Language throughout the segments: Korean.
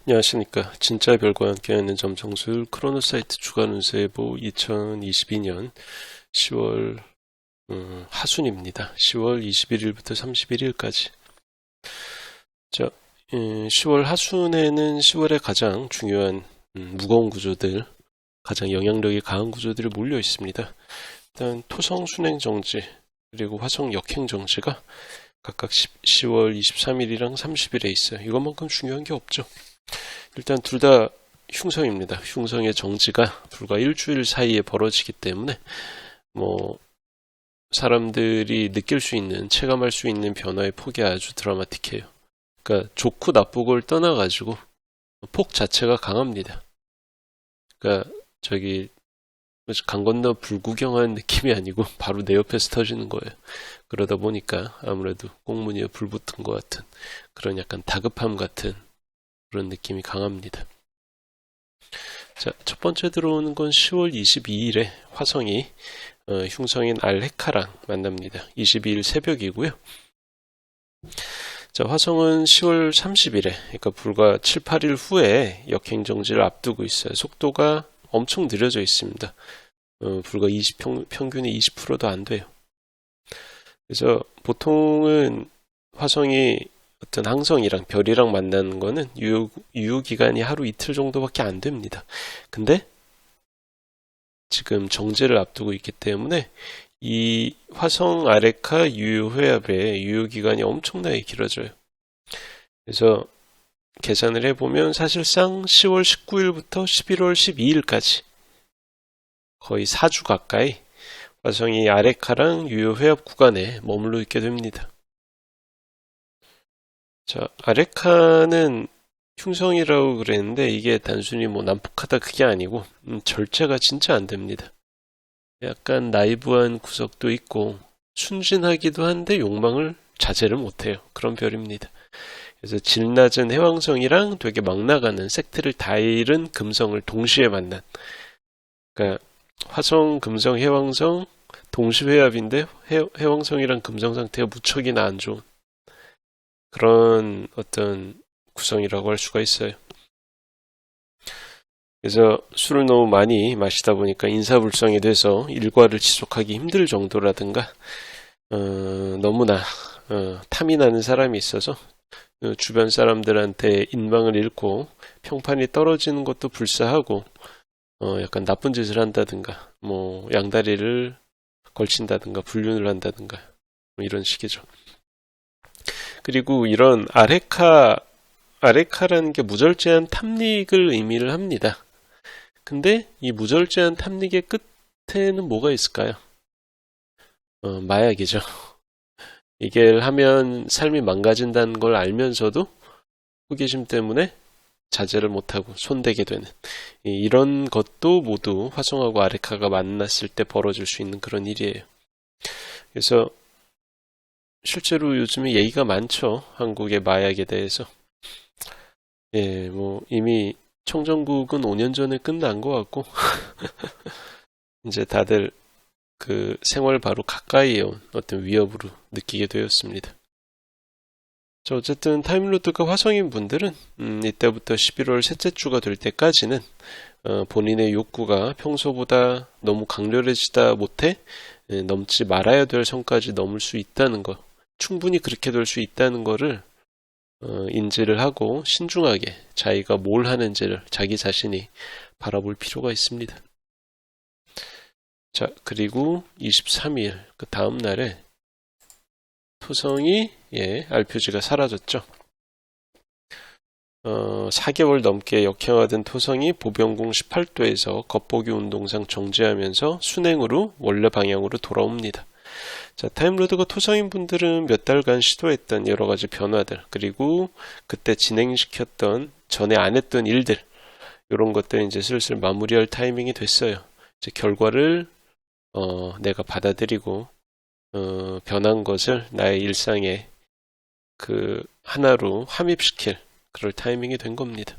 안녕하십니까. 진짜 별과 함께하는 점정술 크로노사이트 주간 운세보 2022년 10월 하순입니다. 10월 21일부터 31일까지. 자, 10월 하순에는 10월에 가장 중요한 무거운 구조들, 가장 영향력이 강한 구조들이 몰려 있습니다. 일단 토성 순행 정지 그리고 화성 역행 정지가 각각 10월 23일이랑 30일에 있어요. 이것만큼 중요한 게 없죠. 일단 둘 다 흉성입니다. 흉성의 정지가 불과 일주일 사이에 벌어지기 때문에 사람들이 느낄 수 있는, 체감할 수 있는 변화의 폭이 아주 드라마틱해요. 그러니까 좋고 나쁘고를 떠나가지고 폭 자체가 강합니다. 그러니까 강 건너 불구경하는 느낌이 아니고 바로 내 옆에서 터지는 거예요. 그러다 보니까 아무래도 꽁무니에 불 붙은 것 같은 그런 약간 다급함 같은 그런 느낌이 강합니다. 자, 첫 번째 들어오는 건 10월 22일에 화성이 흉성인 알헤카랑 만납니다. 22일 새벽이고요. 자, 화성은 10월 30일에, 그러니까 불과 7, 8일 후에 역행정지를 앞두고 있어요. 속도가 엄청 느려져 있습니다. 불과 평균이 20%도 안 돼요. 그래서 보통은 화성이 어떤 항성이랑 별이랑 만나는 거는 유효기간이 하루 이틀 정도밖에 안 됩니다. 근데 지금 정제를 앞두고 있기 때문에 이 화성 아레카 유효회합의 유효기간이 엄청나게 길어져요. 그래서 계산을 해보면 사실상 10월 19일부터 11월 12일까지 거의 4주 가까이 화성이 아레카랑 유효회합 구간에 머물러 있게 됩니다. 자, 아레카는 흉성이라고 그랬는데 이게 단순히 난폭하다 그게 아니고 절제가 진짜 안 됩니다. 약간 나이브한 구석도 있고 순진하기도 한데 욕망을 자제를 못해요. 그런 별입니다. 그래서 질 낮은 해왕성이랑 되게 막 나가는 색트를 다 잃은 금성을 동시에 만난, 그러니까 화성, 금성, 해왕성 동시회합인데 해왕성이랑 금성 상태가 무척이나 안 좋은 그런 어떤 구성이라고 할 수가 있어요. 그래서 술을 너무 많이 마시다 보니까 인사불성이 돼서 일과를 지속하기 힘들 정도라든가 너무나 탐이 나는 사람이 있어서 주변 사람들한테 인망을 잃고 평판이 떨어지는 것도 불사하고 약간 나쁜 짓을 한다든가 양다리를 걸친다든가 불륜을 한다든가 이런 식이죠. 그리고 이런 아레카라는 게 무절제한 탐닉을 의미를 합니다. 근데 이 무절제한 탐닉의 끝에는 뭐가 있을까요? 마약이죠. 이게 하면 삶이 망가진다는 걸 알면서도 호기심 때문에 자제를 못하고 손대게 되는 이런 것도 모두 화성하고 아레카가 만났을 때 벌어질 수 있는 그런 일이에요. 그래서 실제로 요즘에 얘기가 많죠. 한국의 마약에 대해서. 예, 이미 청정국은 5년 전에 끝난 것 같고, 이제 다들 그 생활 바로 가까이에 온 어떤 위협으로 느끼게 되었습니다. 자, 어쨌든 타임로드가 화성인 분들은, 이때부터 11월 셋째 주가 될 때까지는, 본인의 욕구가 평소보다 너무 강렬해지다 못해, 넘지 말아야 될 선까지 넘을 수 있다는 것, 충분히 그렇게 될 수 있다는 거를 인지를 하고 신중하게 자기가 뭘 하는지를 자기 자신이 바라볼 필요가 있습니다. 자, 그리고 23일 그 다음 날에 토성이 알표지가 사라졌죠. 4개월 넘게 역행하던 토성이 보병공 18도에서 겉보기 운동상 정지하면서 순행으로 원래 방향으로 돌아옵니다. 자, 타임로드가 토성인 분들은 몇 달간 시도했던 여러 가지 변화들, 그리고 그때 진행시켰던 전에 안 했던 일들, 이런 것들 이제 슬슬 마무리할 타이밍이 됐어요. 이제 결과를 내가 받아들이고 변한 것을 나의 일상에 그 하나로 함입시킬 그럴 타이밍이 된 겁니다.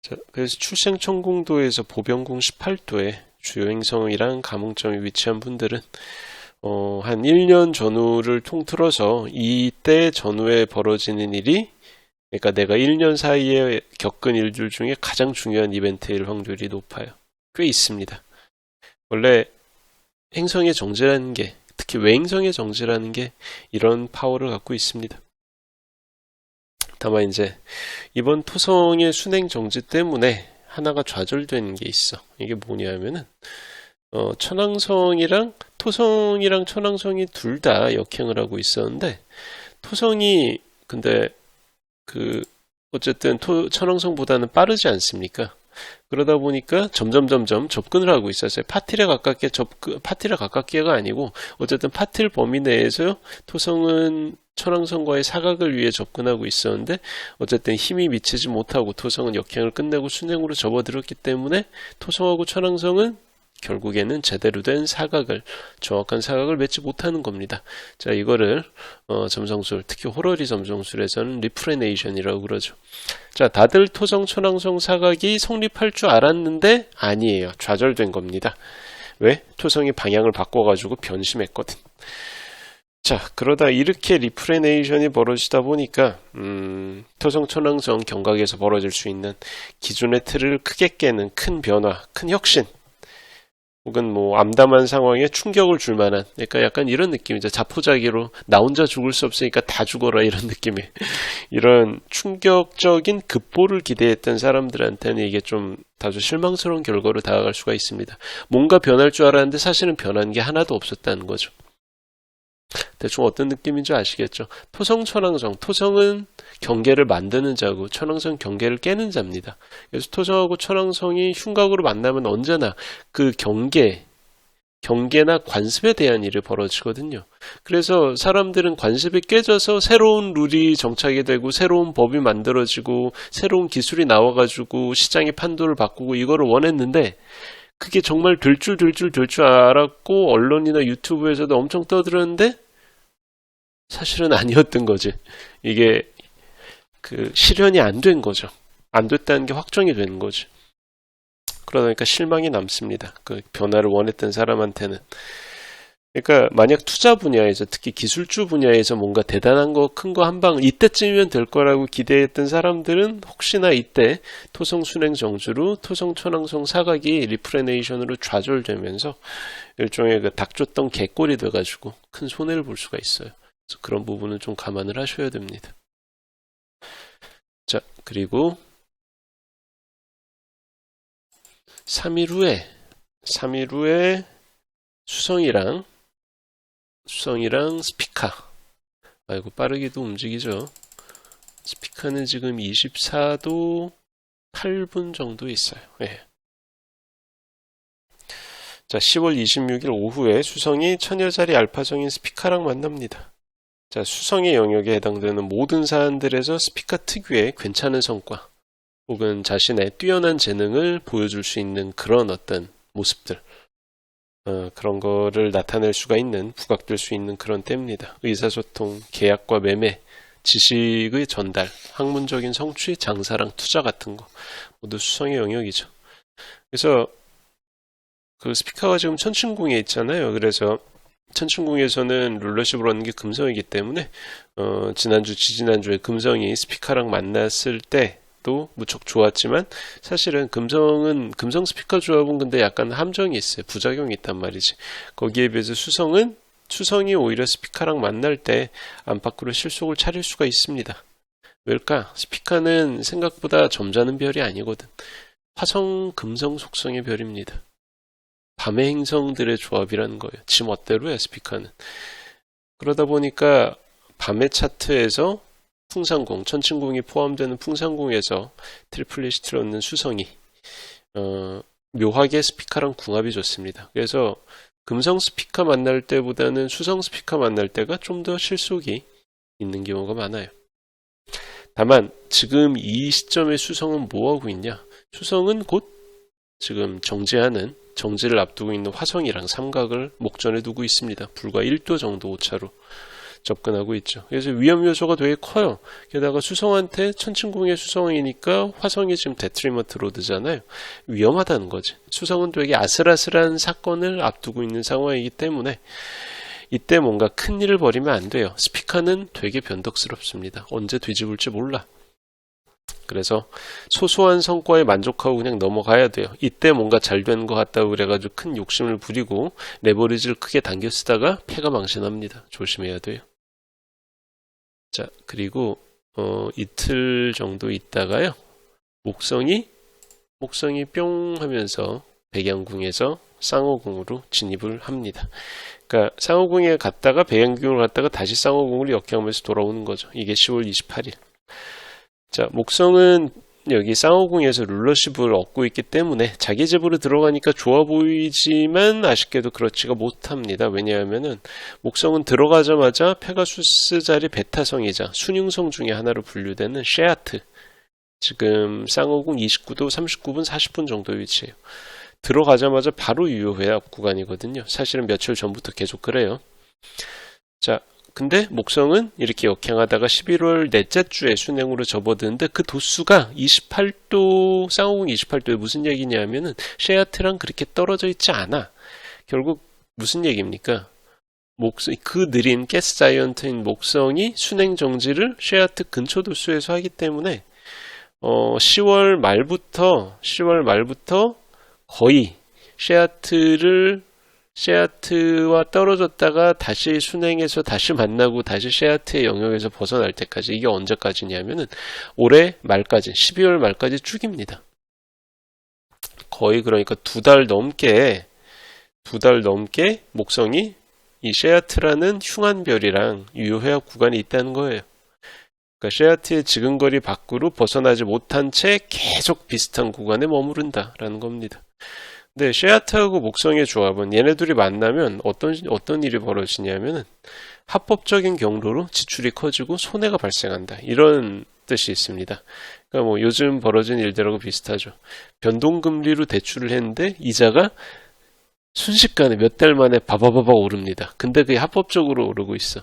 자, 그래서 출생천공도에서 보병공 18도에 주요 행성이랑 감흥점이 위치한 분들은 한 1년 전후를 통틀어서 이때 전후에 벌어지는 일이 그러니까 내가 1년 사이에 겪은 일들 중에 가장 중요한 이벤트일 확률이 높아요. 꽤 있습니다. 원래 행성의 정제라는 게, 특히 외행성의 정제라는 게 이런 파워를 갖고 있습니다. 다만 이제 이번 토성의 순행 정지 때문에 하나가 좌절되는 게 있어. 이게 뭐냐면은 천왕성이랑 토성이랑 천왕성이 둘 다 역행을 하고 있었는데, 토성이 근데 어쨌든 천왕성보다는 빠르지 않습니까? 그러다 보니까 점점 접근을 하고 있었어요. 파티를 가깝게가 아니고 어쨌든 파티를 범위 내에서 토성은 천왕성과의 사각을 위해 접근하고 있었는데, 어쨌든 힘이 미치지 못하고 토성은 역행을 끝내고 순행으로 접어들었기 때문에 토성하고 천왕성은 결국에는 제대로 된 정확한 사각을 맺지 못하는 겁니다. 자, 이거를 점성술, 특히 호러리 점성술에서는 리프레네이션이라고 그러죠. 자, 다들 토성 천왕성 사각이 성립할 줄 알았는데 아니에요. 좌절된 겁니다. 왜? 토성이 방향을 바꿔가지고 변심했거든. 자, 그러다 이렇게 리프레네이션이 벌어지다 보니까 토성 천왕성 경각에서 벌어질 수 있는 기존의 틀을 크게 깨는 큰 변화, 큰 혁신, 혹은 뭐 암담한 상황에 충격을 줄 만한, 그러니까 약간 이런 느낌이죠. 자포자기로 나 혼자 죽을 수 없으니까 다 죽어라, 이런 느낌의 이런 충격적인 급보를 기대했던 사람들한테는 이게 좀 다소 실망스러운 결과로 다가갈 수가 있습니다. 뭔가 변할 줄 알았는데 사실은 변한 게 하나도 없었다는 거죠. 대충 어떤 느낌인지 아시겠죠? 토성 천왕성, 토성은 경계를 만드는 자고 천왕성 경계를 깨는 자입니다. 그래서 토성하고 천왕성이 흉곽으로 만나면 언제나 그 경계나 관습에 대한 일이 벌어지거든요. 그래서 사람들은 관습이 깨져서 새로운 룰이 정착이 되고 새로운 법이 만들어지고 새로운 기술이 나와가지고 시장의 판도를 바꾸고 이거를 원했는데, 그게 정말 될 줄 알았고 언론이나 유튜브에서도 엄청 떠들었는데 사실은 아니었던 거지. 이게 실현이 안 된 거죠. 안 됐다는 게 확정이 되는 거지. 그러다 보니까 실망이 남습니다. 그 변화를 원했던 사람한테는. 그러니까 만약 투자 분야에서, 특히 기술주 분야에서 뭔가 대단한 거, 큰 거 한 방 이때쯤이면 될 거라고 기대했던 사람들은 혹시나 이때 토성 순행 정주로 토성 천왕성 사각이 리프레네이션으로 좌절되면서 일종의 닥쳤던 개꼴이 돼가지고 큰 손해를 볼 수가 있어요. 그래서 그런 부분은 좀 감안을 하셔야 됩니다. 자, 그리고 3일 후에 수성이랑 스피카. 아이고, 빠르게도 움직이죠. 스피카는 지금 24도 8분 정도 있어요. 예. 자, 10월 26일 오후에 수성이 천여자리 알파성인 스피카랑 만납니다. 자, 수성의 영역에 해당되는 모든 사안들에서 스피카 특유의 괜찮은 성과 혹은 자신의 뛰어난 재능을 보여줄 수 있는 그런 어떤 모습들, 그런 거를 나타낼 수가 있는, 부각될 수 있는 그런 때입니다. 의사소통, 계약과 매매, 지식의 전달, 학문적인 성취, 장사랑 투자 같은 거 모두 수성의 영역이죠. 그래서 그 스피카가 지금 천춘궁에 있잖아요. 그래서 천춘궁에서는 룰러십을 얻는 게 금성이기 때문에 지지난주에 금성이 스피카랑 만났을 때도 무척 좋았지만, 사실은 금성 스피카 조합은 근데 약간 함정이 있어요. 부작용이 있단 말이지. 거기에 비해서 수성이 오히려 스피카랑 만날 때 안팎으로 실속을 차릴 수가 있습니다. 왜일까? 스피카는 생각보다 점잖은 별이 아니거든. 화성 금성 속성의 별입니다. 밤의 행성들의 조합이라는 거예요. 지 멋대로야, 스피카는. 그러다 보니까 밤의 차트에서 풍상궁, 천춘궁이 포함되는 풍상궁에서 트리플리시트를 얻는 수성이 묘하게 스피카랑 궁합이 좋습니다. 그래서 금성 스피카 만날 때보다는 수성 스피카 만날 때가 좀 더 실속이 있는 경우가 많아요. 다만 지금 이 시점에 수성은 뭐하고 있냐? 수성은 곧 지금 정지를 앞두고 있는 화성이랑 삼각을 목전에 두고 있습니다. 불과 1도 정도 오차로 접근하고 있죠. 그래서 위험 요소가 되게 커요. 게다가 수성한테 천춘궁의 수성이니까 화성이 지금 데트리먼트 로드잖아요. 위험하다는 거지. 수성은 되게 아슬아슬한 사건을 앞두고 있는 상황이기 때문에 이때 뭔가 큰 일을 벌이면 안 돼요. 스피카는 되게 변덕스럽습니다. 언제 뒤집을지 몰라. 그래서 소소한 성과에 만족하고 그냥 넘어가야 돼요. 이때 뭔가 잘 된 것 같다고 그래가지고 큰 욕심을 부리고 레버리지를 크게 당겨 쓰다가 패가 망신합니다. 조심해야 돼요. 자, 그리고 이틀 정도 있다가요. 목성이 뿅 하면서 백양궁에서 쌍호궁으로 진입을 합니다. 그러니까 쌍호궁에 갔다가 백양궁으로 갔다가 다시 쌍호궁으로 역행하면서 돌아오는 거죠. 이게 10월 28일. 자, 목성은 여기 쌍호궁에서 룰러십을 얻고 있기 때문에 자기 집으로 들어가니까 좋아 보이지만 아쉽게도 그렇지가 못합니다. 왜냐하면은 목성은 들어가자마자 페가수스 자리 베타성이자 순융성 중에 하나로 분류되는 셰아트, 지금 쌍호궁 29도 39분 40분 정도 위치해요. 들어가자마자 바로 유효회합 구간이거든요. 사실은 며칠 전부터 계속 그래요. 자, 근데 목성은 이렇게 역행하다가 11월 넷째 주에 순행으로 접어드는데 그 도수가 28도, 쌍호궁 28도에 무슨 얘기냐면은 셰아트랑 그렇게 떨어져 있지 않아. 결국 무슨 얘기입니까? 그 느린 가스 자이언트인 목성이 순행 정지를 셰아트 근처 도수에서 하기 때문에 10월 말부터 거의 셰아트와 떨어졌다가 다시 순행해서 다시 만나고 다시 셰아트의 영역에서 벗어날 때까지, 이게 언제까지냐면은 올해 말까지, 12월 말까지 쭉입니다. 거의 그러니까 두 달 넘게 목성이 이 셰아트라는 흉한별이랑 유효회합 구간이 있다는 거예요. 그러니까 셰아트의 지근거리 밖으로 벗어나지 못한 채 계속 비슷한 구간에 머무른다라는 겁니다. 근데 셰아트하고 목성의 조합은 얘네 둘이 만나면 어떤 일이 벌어지냐면은 합법적인 경로로 지출이 커지고 손해가 발생한다, 이런 뜻이 있습니다. 그러니까 뭐 요즘 벌어진 일들하고 비슷하죠. 변동금리로 대출을 했는데 이자가 순식간에 몇 달 만에 바바바바 오릅니다. 근데 그게 합법적으로 오르고 있어.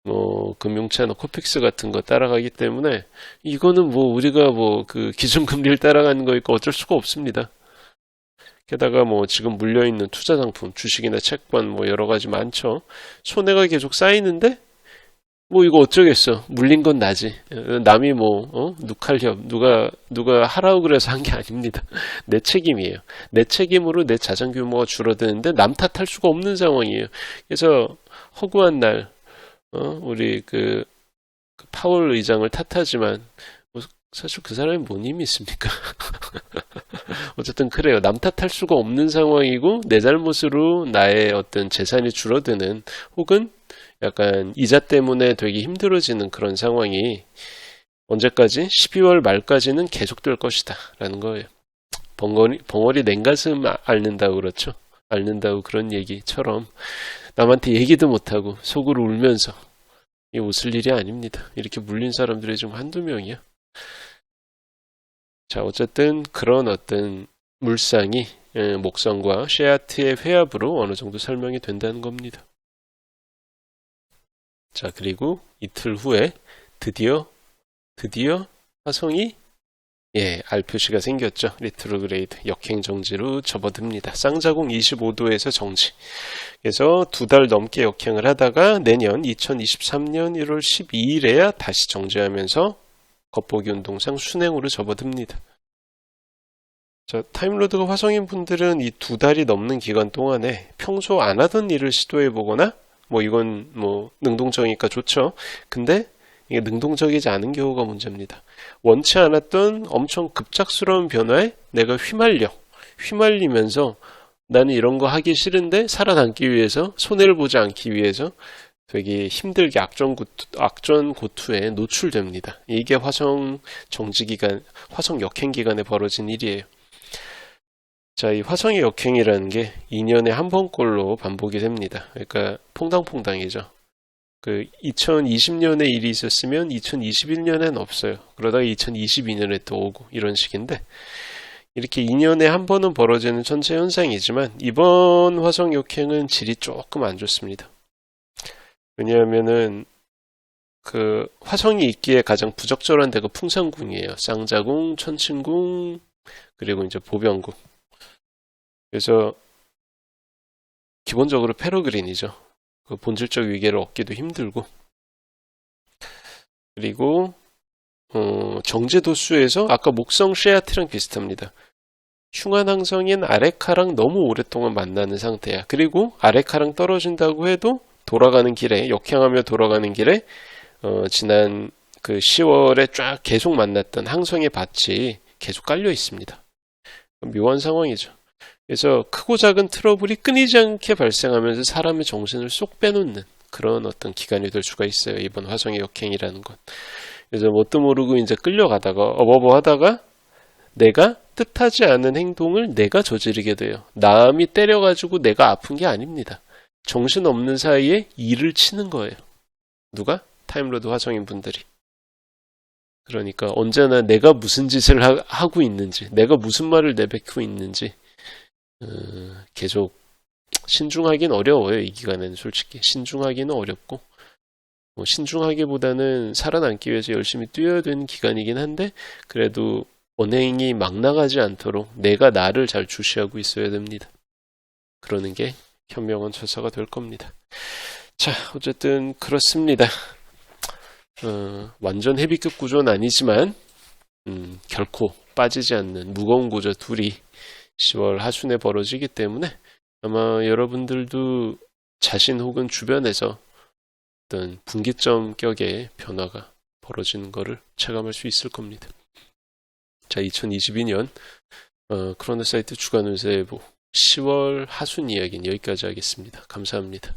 뭐 금융채나 코픽스 같은 거 따라가기 때문에 이거는 뭐 우리가 뭐 그 기준금리를 따라가는 거니까 어쩔 수가 없습니다. 게다가 뭐 지금 물려있는 투자상품, 주식이나 채권 뭐 여러가지 많죠. 손해가 계속 쌓이는데 뭐 이거 어쩌겠어. 물린 건 나지. 남이 뭐 누칼협 누가 하라고 그래서 한 게 아닙니다. 내 책임이에요. 내 책임으로 내 자산 규모가 줄어드는데 남 탓할 수가 없는 상황이에요. 그래서 허구한 날 우리 그 파월 의장을 탓하지만 뭐 사실 그 사람이 뭔 힘이 있습니까? 어쨌든 그래요. 남 탓할 수가 없는 상황이고 내 잘못으로 나의 어떤 재산이 줄어드는, 혹은 약간 이자 때문에 되게 힘들어지는 그런 상황이 언제까지? 12월 말까지는 계속될 것이다 라는 거예요. 벙어리 냉가슴 앓는다고 그렇죠. 앓는다고 그런 얘기처럼 남한테 얘기도 못하고 속으로 울면서, 이 웃을 일이 아닙니다. 이렇게 물린 사람들이 지금 한두 명이야. 자, 어쨌든 그런 어떤 물상이 목성과 셰아트의 회합으로 어느 정도 설명이 된다는 겁니다. 자, 그리고 이틀 후에 드디어 화성이 알 표시가 생겼죠. 리트로그레이드, 역행 정지로 접어듭니다. 쌍자궁 25도에서 정지. 그래서 두 달 넘게 역행을 하다가 내년 2023년 1월 12일에야 다시 정지하면서 겉보기 운동상 순행으로 접어듭니다. 자, 타임로드가 화성인 분들은 이 두 달이 넘는 기간 동안에 평소 안 하던 일을 시도해보거나, 뭐 이건 뭐 능동적이니까 좋죠. 근데 이게 능동적이지 않은 경우가 문제입니다. 원치 않았던 엄청 급작스러운 변화에 내가 휘말리면서 나는 이런 거 하기 싫은데 살아남기 위해서, 손해를 보지 않기 위해서 되게 힘들게 악전 고투에 노출됩니다. 이게 화성 역행 기간에 벌어진 일이에요. 자, 이 화성의 역행이라는 게 2년에 한 번꼴로 반복이 됩니다. 그러니까 퐁당퐁당이죠. 그 2020년에 일이 있었으면 2021년엔 없어요. 그러다가 2022년에 또 오고 이런 식인데, 이렇게 2년에 한 번은 벌어지는 전체 현상이지만 이번 화성 역행은 질이 조금 안 좋습니다. 왜냐하면은 그 화성이 있기에 가장 부적절한 데가 풍산궁이에요. 쌍자궁, 천친궁, 그리고 이제 보병궁. 그래서 기본적으로 페러그린이죠. 그 본질적 위계를 얻기도 힘들고, 그리고 정제도수에서 아까 목성 쉐아트랑 비슷합니다. 흉한 항성인 아레카랑 너무 오랫동안 만나는 상태야. 그리고 아레카랑 떨어진다고 해도 돌아가는 길에, 역행하며 돌아가는 길에 지난 그 10월에 쫙 계속 만났던 항성의 밭이 계속 깔려 있습니다. 묘한 상황이죠. 그래서 크고 작은 트러블이 끊이지 않게 발생하면서 사람의 정신을 쏙 빼놓는 그런 어떤 기간이 될 수가 있어요. 이번 화성의 역행이라는 건. 그래서 뭣도 모르고 이제 끌려가다가 어버버 하다가 내가 뜻하지 않은 행동을 내가 저지르게 돼요. 남이 때려가지고 내가 아픈 게 아닙니다. 정신없는 사이에 일을 치는 거예요. 누가? 타임로드 화성인 분들이. 그러니까 언제나 내가 무슨 짓을 하고 있는지, 내가 무슨 말을 내뱉고 있는지 계속 신중하긴 어려워요. 이 기간에는 솔직히. 신중하기는 어렵고 신중하기보다는 살아남기 위해서 열심히 뛰어야 되는 기간이긴 한데 그래도 언행이 막 나가지 않도록 내가 나를 잘 주시하고 있어야 됩니다. 그러는 게 현명한 처사가 될 겁니다. 자, 어쨌든 그렇습니다. 완전 헤비급 구조는 아니지만 결코 빠지지 않는 무거운 구조 둘이 10월 하순에 벌어지기 때문에 아마 여러분들도 자신 혹은 주변에서 어떤 분기점 격의 변화가 벌어지는 것을 체감할 수 있을 겁니다. 자, 2022년 크로노사이트 주간 운세 예보 10월 하순 이야기는 여기까지 하겠습니다. 감사합니다.